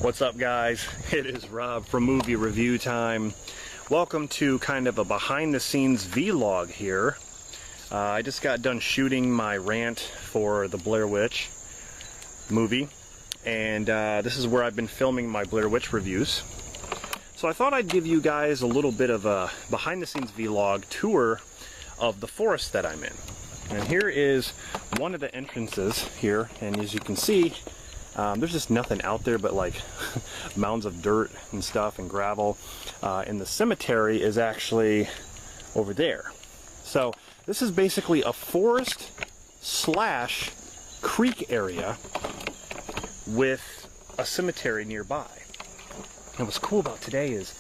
What's up, guys? It is Rob from Movie Review Time. Welcome to kind of a behind the scenes vlog here. I just got done shooting my rant for the Blair Witch movie, and this is where I've been filming my Blair Witch reviews. So I thought I'd give you guys a little bit of a behind the scenes vlog tour of the forest that I'm in. And here is one of the entrances here, and as you can see, there's just nothing out there but like mounds of dirt and stuff and gravel. And the cemetery is actually over there. So this is basically a forest slash creek area with a cemetery nearby. And what's cool about today is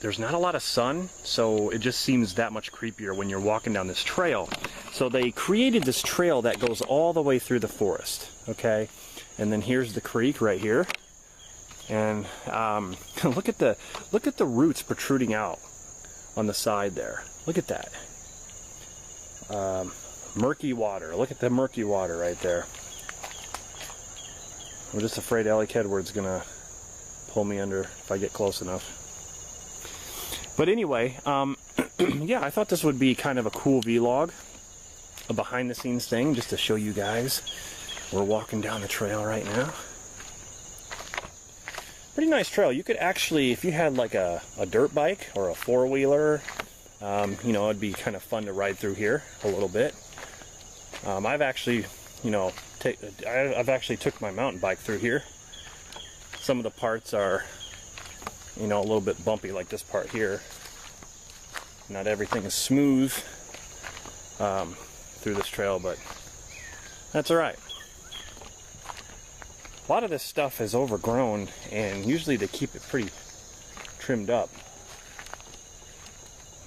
there's not a lot of sun, so it just seems that much creepier when you're walking down this trail. So they created this trail that goes all the way through the forest, okay? And then here's the creek right here. And look at the roots protruding out on the side there. Look at that. Murky water. Look at the murky water right there. I'm just afraid Ellie Kedward's gonna pull me under if I get close enough. But anyway, yeah, I thought this would be kind of a cool vlog, a behind the scenes thing, just to show you guys. We're walking down the trail right now. Pretty nice trail. You could actually, if you had like a dirt bike or a four-wheeler, you know, it'd be kind of fun to ride through here a little bit. I've actually, you know, I've actually took my mountain bike through here. Some of the parts are, you know, a little bit bumpy, like this part here. Not everything is smooth through this trail, but that's all right. A lot of this stuff is overgrown, and usually they keep it pretty trimmed up.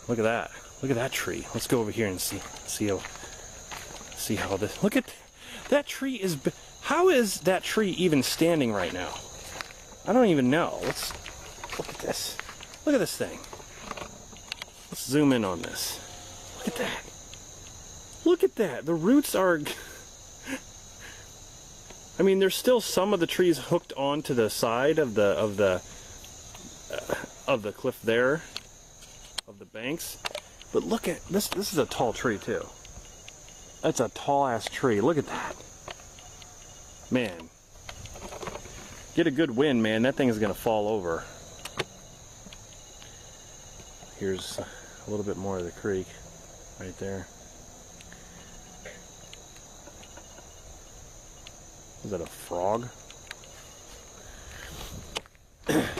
Look at that. Look at that tree. Let's go over here and see how this. Look at that tree is. How is that tree even standing right now? I don't even know. Let's look at this. Look at this thing. Let's zoom in on this. Look at that. Look at that. The roots are. I mean, there's still some of the trees hooked onto the side of the cliff there, of the banks. But look at this. This is a tall tree too. That's a tall ass tree. Look at that. Man. Get a good wind, man. That thing is gonna fall over. Here's a little bit more of the creek right there. Is that a frog?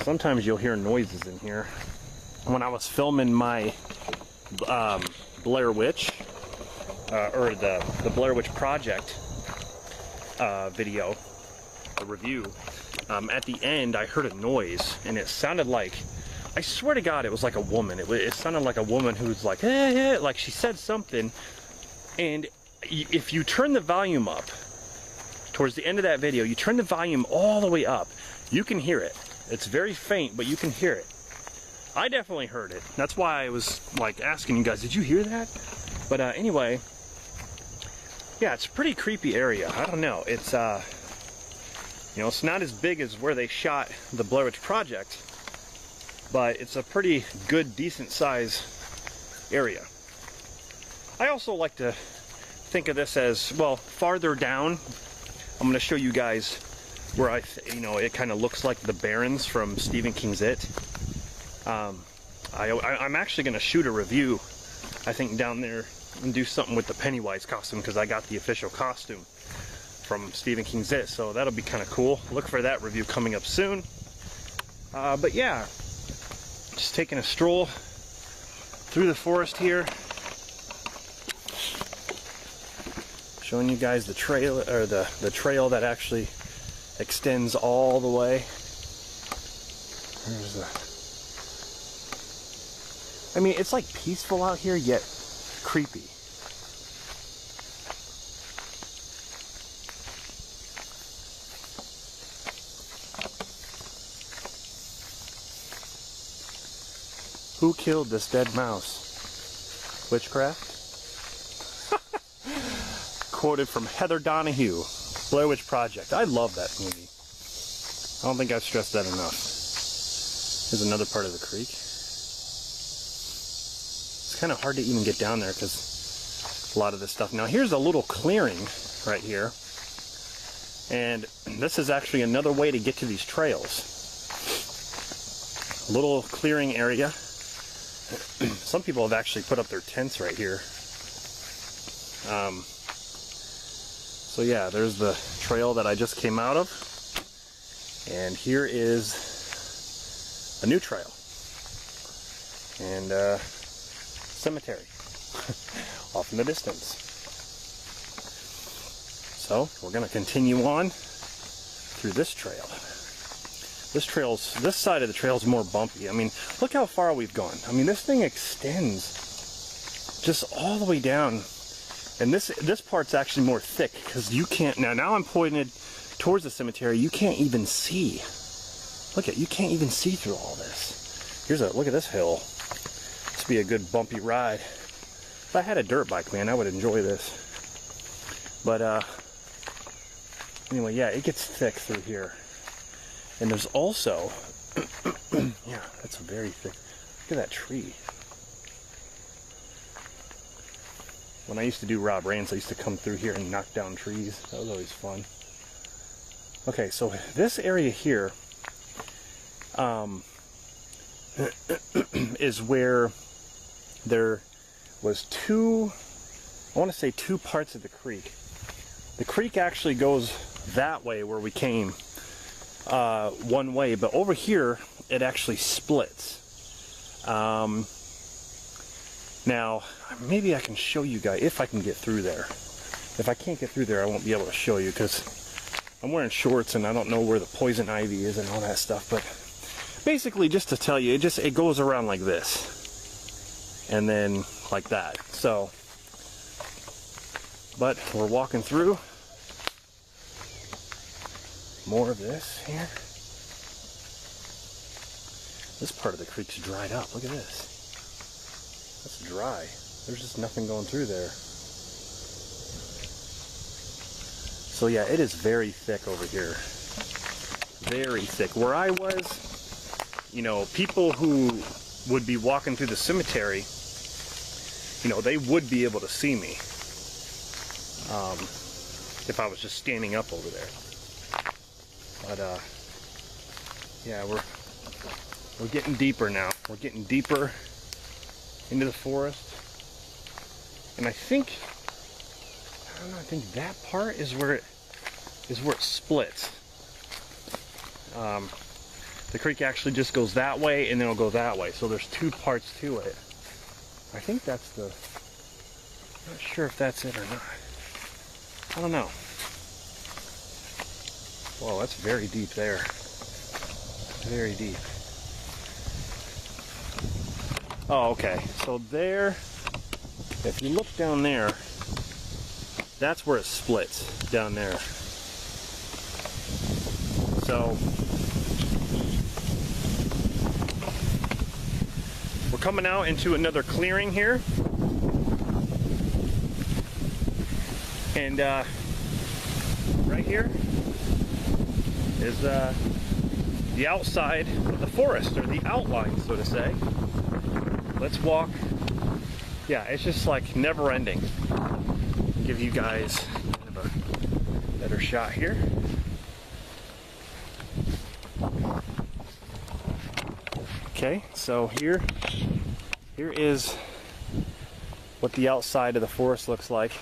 Sometimes you'll hear noises in here. When I was filming my Blair Witch, or the Blair Witch Project video, a review, at the end I heard a noise, and it sounded like, I swear to God, it was like a woman. It sounded like a woman who's like, like she said something, and if you turn the volume up, towards the end of that video, you turn the volume all the way up, you can hear it. It's very faint, but you can hear it. I definitely heard it. That's why I was like asking you guys, did you hear that? But anyway, yeah, it's a pretty creepy area. I don't know. It's, you know, it's not as big as where they shot the Blair Witch Project, but it's a pretty good, decent size area. I also like to think of this as, well, farther down, I'm going to show you guys where you know, it kind of looks like the Barrens from Stephen King's It. I'm actually going to shoot a review, I think, down there and do something with the Pennywise costume, because I got the official costume from Stephen King's It, so that'll be kind of cool. Look for that review coming up soon. But yeah, just taking a stroll through the forest here. Showing you guys the trail, or the trail that actually extends all the way. There's I mean, it's like peaceful out here, yet creepy. Who killed this dead mouse? Witchcraft? Quoted from Heather Donahue, Blair Witch Project. I love that movie. I don't think I've stressed that enough. Here's another part of the creek. It's kind of hard to even get down there because a lot of this stuff. Now here's a little clearing right here. And this is actually another way to get to these trails. A little clearing area. Some people have actually put up their tents right here. So yeah, there's the trail that I just came out of. And here is a new trail. And cemetery off in the distance. So we're going to continue on through this trail. This side of the trail is more bumpy. I mean, look how far we've gone. I mean, this thing extends just all the way down. And this part's actually more thick because you can't, now I'm pointed towards the cemetery, you can't even see. You can't even see through all this. Look at this hill. This would be a good bumpy ride. If I had a dirt bike, man, I would enjoy this. But anyway, yeah, it gets thick through here. And there's also, yeah, that's very thick. Look at that tree. When I used to do Rob Rains, I used to come through here and knock down trees. That was always fun. Okay, so this area here is where there was two parts of the creek. The creek actually goes that way where we came, one way, but over here it actually splits. Now maybe I can show you guys if I can get through there. If I can't get through there, I won't be able to show you because I'm wearing shorts and I don't know where the poison ivy is and all that stuff. But basically, just to tell you, it goes around like this and then like that. So, but we're walking through more of this here. This part of the creek's dried up. Look at this. That's dry. There's just nothing going through there. So yeah, it is very thick over here. Very thick. Where I was, you know, people who would be walking through the cemetery, you know, they would be able to see me if I was just standing up over there. But yeah, we're getting deeper now. We're getting deeper into the forest, and I think that part is where it splits. The creek actually just goes that way and then it'll go that way, so there's two parts to it. I think that's I'm not sure if that's it or not. I don't know. Whoa, that's very deep there. Very deep. Oh, okay. So there, if you look down there, that's where it splits, down there. So, we're coming out into another clearing here. And right here is the outside of the forest, or the outline, so to say. Let's walk. Yeah, it's just like never ending. Give you guys kind of a better shot here. Okay, so here is what the outside of the forest looks like.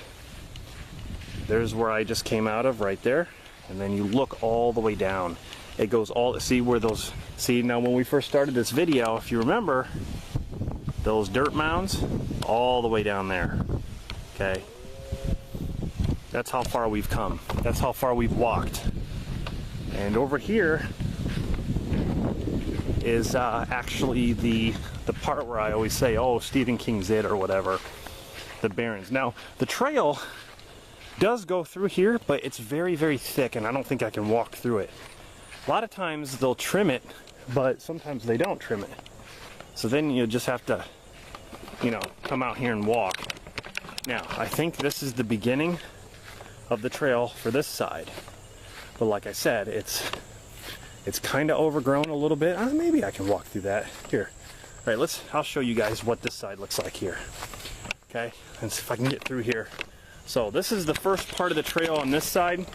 There's where I just came out of, right there. And then you look all the way down. It goes all, see where those, see now when we first started this video, if you remember, those dirt mounds, all the way down there, okay? That's how far we've come. That's how far we've walked. And over here is actually the part where I always say, oh, Stephen King's it, or whatever, the Barrens. Now, the trail does go through here, but it's very, very thick, and I don't think I can walk through it. A lot of times they'll trim it, but sometimes they don't trim it. So then you just have to, you know, come out here and walk. Now, I think this is the beginning of the trail for this side. But like I said, it's It's kind of overgrown a little bit. Maybe I can walk through that. Here. All right, I'll show you guys what this side looks like here. Okay, let's see if I can get through here. So this is the first part of the trail on this side.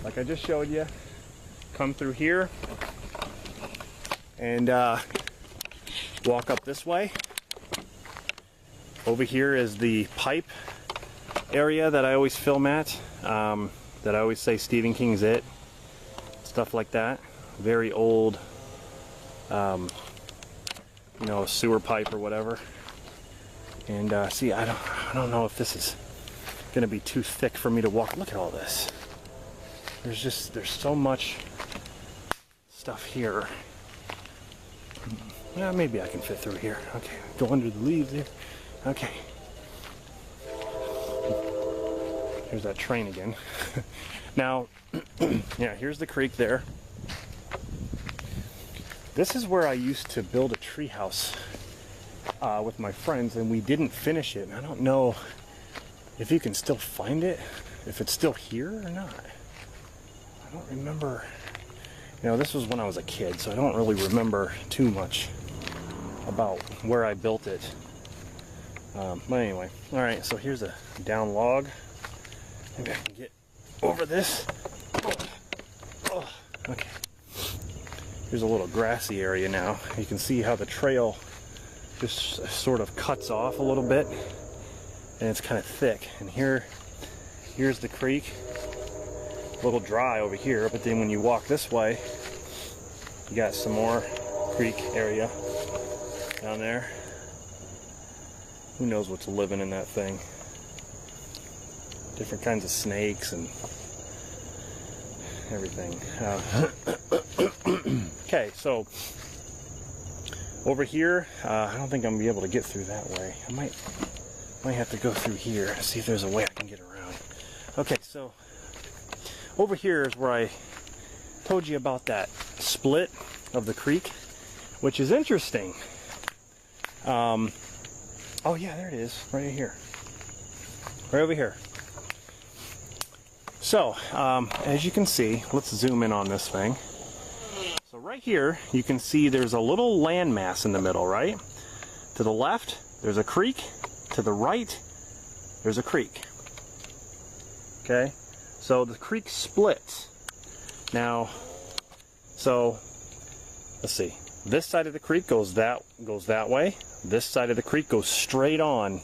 Like I just showed you. Come through here and walk up this way. Over here is the pipe area that I always film at, that I always say Stephen King's it. Stuff like that. Very old, you know, sewer pipe or whatever. And see, I don't know if this is gonna be too thick for me to walk. Look at all this. There's so much stuff here. Yeah, maybe I can fit through here. Okay, go under the leaves here. Okay. Here's that train again. Now, yeah, here's the creek there. This is where I used to build a tree house with my friends, and we didn't finish it. And I don't know if you can still find it, if it's still here or not. I don't remember. You know, this was when I was a kid, so I don't really remember too much about where I built it. But anyway, all right, so here's a down log. Maybe I can get over this. Oh, okay. Here's a little grassy area now. You can see how the trail just sort of cuts off a little bit, and it's kind of thick. And here's the creek. A little dry over here, but then when you walk this way, you got some more creek area down there. Who knows what's living in that thing? Different kinds of snakes and everything. Okay, so over here, I don't think I'm gonna be able to get through that way. I might have to go through here and see if there's a way I can get around. Okay, so over here is where I told you about that split of the creek, which is interesting. Oh yeah, there it is, right here. Right over here. So, as you can see, let's zoom in on this thing. So right here, you can see there's a little landmass in the middle, right? To the left, there's a creek. To the right, there's a creek. Okay? So the creek splits. Now, so, let's see. This side of the creek goes that way. This side of the creek goes straight on,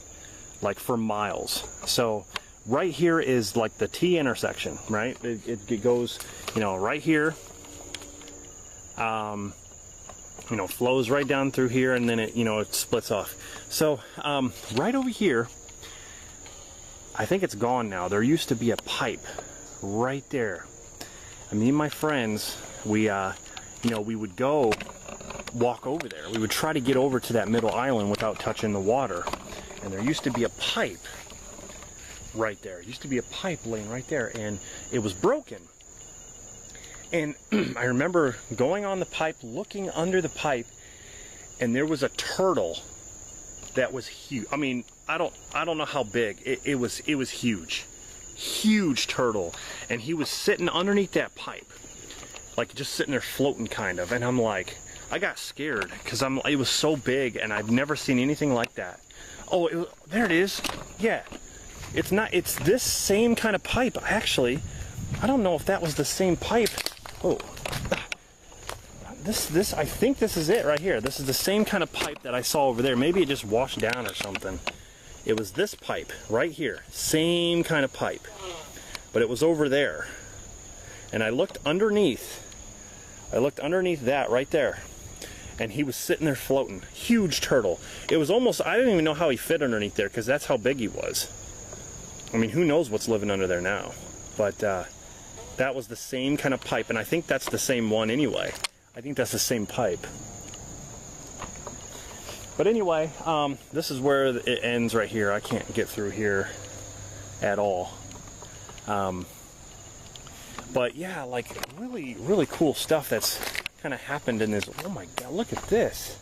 like for miles. So right here is like the T intersection, right? It goes, you know, right here, you know, flows right down through here, and then it, you know, it splits off. So right over here, I think it's gone now. There used to be a pipe right there. And me and my friends, we, you know, we would go walk over there. We would try to get over to that middle island without touching the water. And there used to be a pipe right there. It used to be a pipe laying right there, and it was broken. And I remember going on the pipe, looking under the pipe, and there was a turtle that was huge. I mean, I don't know how big. It was huge. Huge turtle. And he was sitting underneath that pipe. Like just sitting there floating kind of. And I'm like, I got scared because it was so big, and I've never seen anything like that. Oh, there it is. Yeah. It's this same kind of pipe, actually. I don't know if that was the same pipe. Oh. I think this is it right here. This is the same kind of pipe that I saw over there. Maybe it just washed down or something. It was this pipe right here. Same kind of pipe. But it was over there. And I looked underneath. That right there. And he was sitting there floating. Huge turtle. It was almost, I didn't even know how he fit underneath there, because that's how big he was. I mean, who knows what's living under there now. But that was the same kind of pipe, and I think that's the same one anyway. I think that's the same pipe. But anyway, this is where it ends right here. I can't get through here at all. But yeah, like really, really cool stuff that's kind of happened in this. Oh my God, look at this.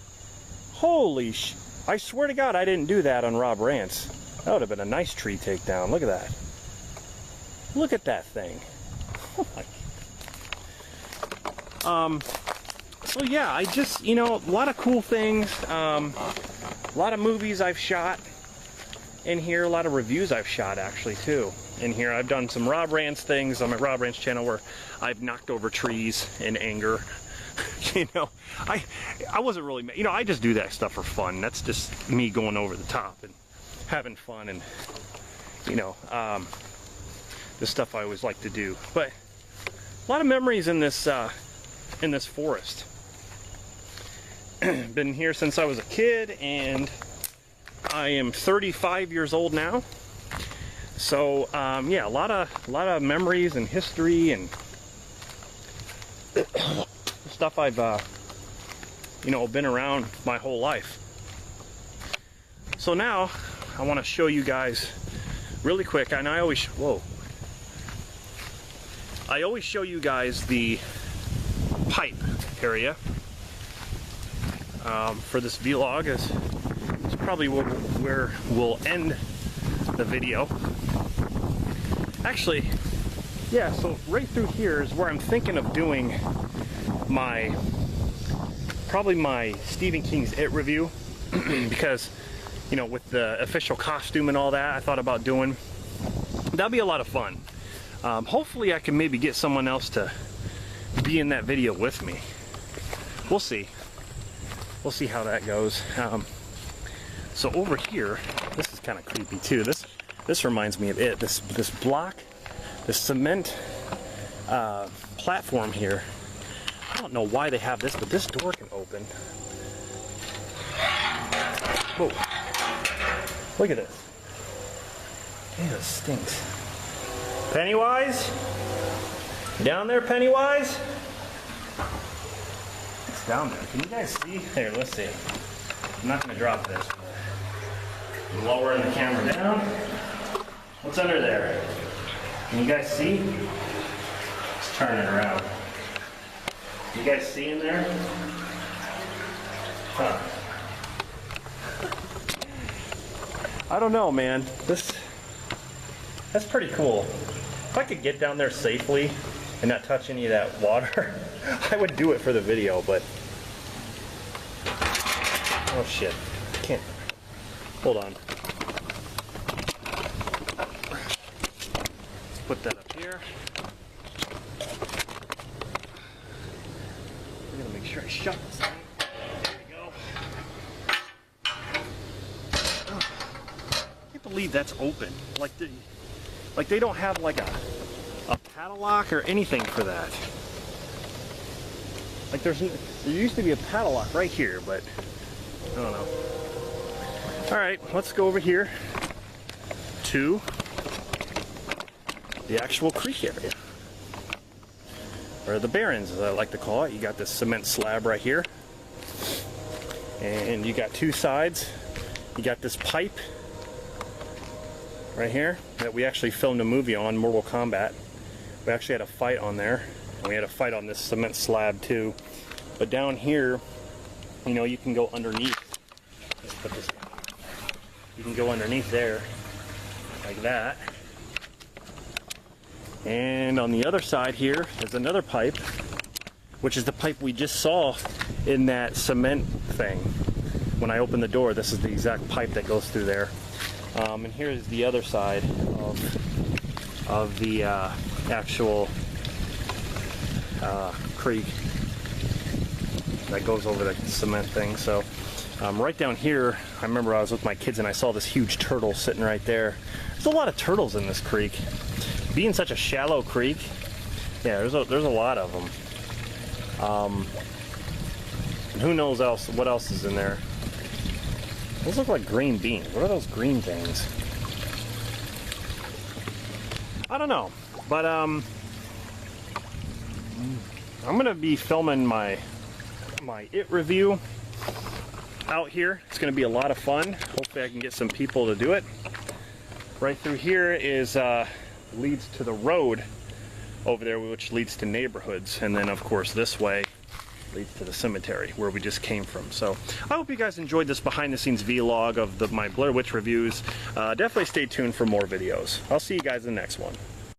Holy I swear to God, I didn't do that on Rob Rants. That would have been a nice tree takedown. Look at that. Look at that thing. Oh my. So yeah, I just, you know, a lot of cool things, a lot of movies I've shot in here, a lot of reviews I've shot actually too. In here I've done some Rob Rants things on my Rob Rants channel where I've knocked over trees in anger. You know, I wasn't really, you know, I just do that stuff for fun. That's just me going over the top and having fun, and you know, the stuff I always like to do. But a lot of memories in this forest. Been here since I was a kid, and I am 35 years old now. So yeah, a lot of memories and history and stuff I've you know, been around my whole life. So now I want to show you guys really quick, and I always show you guys the pipe area for this vlog. It's probably where we'll end the video. Actually, yeah, so right through here is where I'm thinking of doing probably my Stephen King's It review, because, you know, with the official costume and all that, I thought about doing, that'll be a lot of fun. Hopefully I can maybe get someone else to be in that video with me. We'll see. We'll see how that goes. So over here, this is kind of creepy too. This reminds me of It. This block, this cement platform here. I don't know why they have this, but this door can open. Whoa! Look at this. Ew, it stinks. Pennywise? You down there, Pennywise? It's down there. Can you guys see? Here, let's see. I'm not going to drop this. I'm lowering the camera down. What's under there? Can you guys see? Let's turn it around. You guys see in there? Huh. I don't know, man. That's pretty cool. If I could get down there safely and not touch any of that water, I would do it for the video, but... Oh shit. Can't. Hold on. Let's put that up here. I'm gonna make sure I shut this thing. There we go. Oh, I can't believe that's open. Like they don't have like a padlock or anything for that. Like there used to be a padlock right here, but I don't know. All right, let's go over here to the actual creek area, or the barrens as I like to call it. You got this cement slab right here, and you got two sides. You got this pipe right here that we actually filmed a movie on, Mortal Kombat. We actually had a fight on there, and we had a fight on this cement slab too. But down here, you know, you can go underneath. Let's put this down. You can go underneath there like that. And on the other side here is another pipe, which is the pipe we just saw in that cement thing. When I opened the door, this is the exact pipe that goes through there. And here is the other side of the actual creek that goes over the cement thing. So right down here, I remember I was with my kids and I saw this huge turtle sitting right there. There's a lot of turtles in this creek. Being such a shallow creek, yeah, there's a lot of them. And who knows what else is in there? Those look like green beans. What are those green things? I don't know, but I'm gonna be filming my It review out here. It's gonna be a lot of fun. Hopefully I can get some people to do it. Right through here is leads to the road over there, which leads to neighborhoods, and then of course this way leads to the cemetery where we just came from. So I hope you guys enjoyed this behind the scenes vlog of my Blair Witch reviews. Definitely stay tuned for more videos. I'll see you guys in the next one.